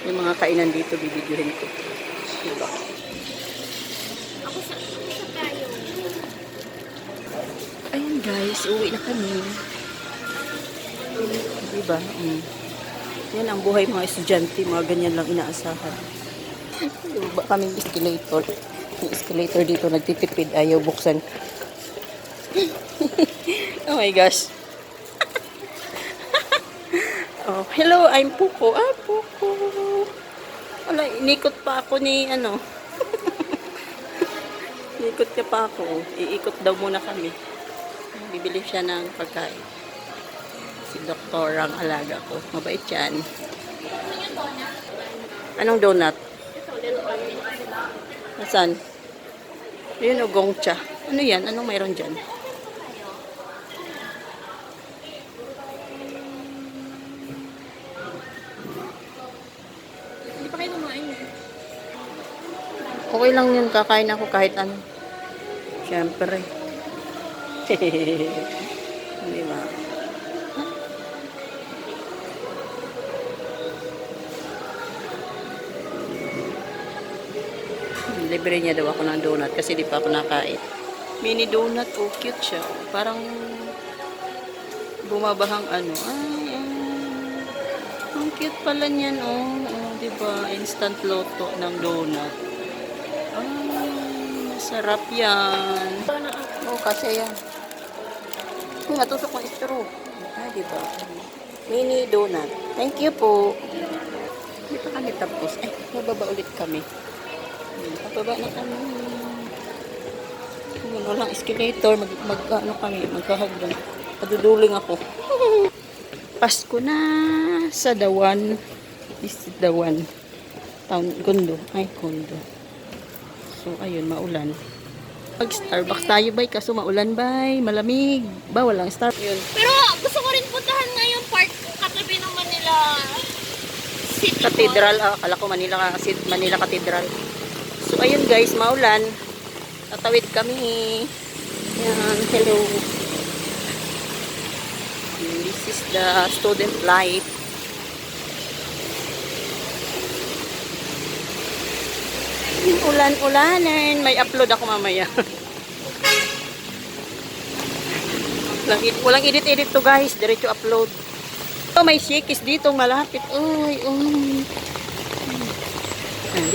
Yung mga kainan dito, bibidyohin ko. Diba? Ako sa tayo. Ayan guys, uwi na kami. Diba? Yan ang buhay mga estudyante, mga ganyan lang inaasahan. Diba kaming escalator? Yung escalator dito nagtitipid, ayaw buksan. Oh my gosh. Oh, hello, I'm Puko. Ah, Puko. Wala, inikot pa ako ni ano. Iikot ka pa ako. Iikot daw muna kami. Bibili siya ng pagkain. Si Doktor ang alaga ko. Mabait yan. Anong donut? Nasaan? Yun o, gongcha. Ano yan? Anong mayroon dyan? Hindi pa kayo kumain eh. Okay lang yun. Kakain ako kahit ano. Siyempre. Di ba? Libre niya daw ako ng donut kasi di pa ako nakain. Mini donut, oh, cute siya. Parang bumabahang ano. Ay, ang cute pala niyan, oh. Oh, di ba? Instant loto ng donut. Ay, masarap yan. Oh, kasi yan. Natusok ng straw. Ah, di ba? Mini donut. Thank you po. Hindi pa kami tapos. Ay, mababa ulit kami. Pababa na kami. Walang escalator. Ano kami. Magkahagdan. Paduduling ako. Pasko na sa Dawan. This is Dawan. Town. Gondo. Ay, Gondo. So, ayun. Maulan. Pag-Starbucks tayo, bay. Kaso maulan, bay. Malamig. Ba, walang Starbucks. Yun. Pero gusto ko rin puntahan ngayon park katabi ng Manila City Hall. Cathedral. Akala ko Manila Cathedral. So, ayun guys, maulan. Tatawid kami. Yan, hello. This is the student life. Ulan-ulanan. May upload ako mamaya. Walang edit-edit to guys. Diretso upload. So, may shakis dito malapit. Uy, uy.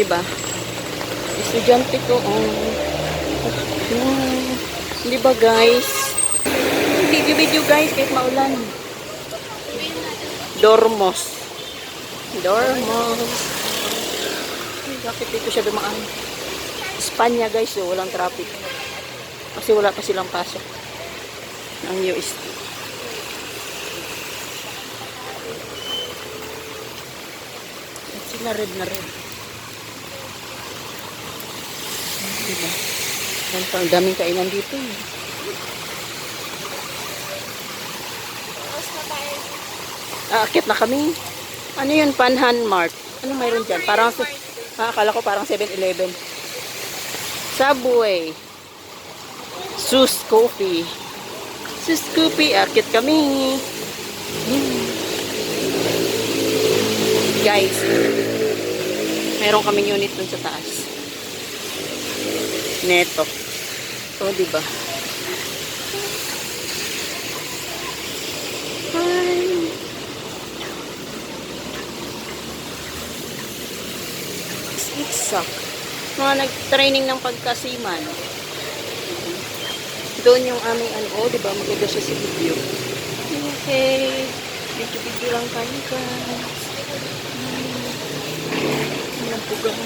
Di ba? Estudyante ko, hindi ba guys? Video guys, kahit maulan. Dormos. Ay, bakit dito siya dumaan? Espanya guys, so, walang traffic. Kasi wala pa silang pasok. Ang UST. At sila red na red. Diba? Ang daming kainan dito. Akit na kami. Ano yun? Panhan Mart. Ano mayroon dyan? Parang, akala ko parang 7-Eleven. Subway. Sus Coffee. Sus Coffee. Akit kami. Guys. Meron kaming unit dun sa taas. Neto. Oh, diba? Hi. Itsak. Mga nag-training ng pagkasiman. Doon yung aming ano, oh, diba? Maganda siya sa video. Okay. Video lang tayo, guys. Ang pugang.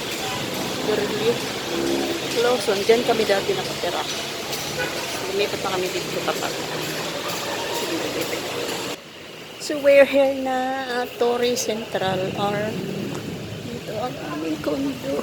Garlic. Lawson, dyan kami dati nakatira. Lumipat na kami dito sa tapat. So, we're here na Torre Central or dito ang aming kondo.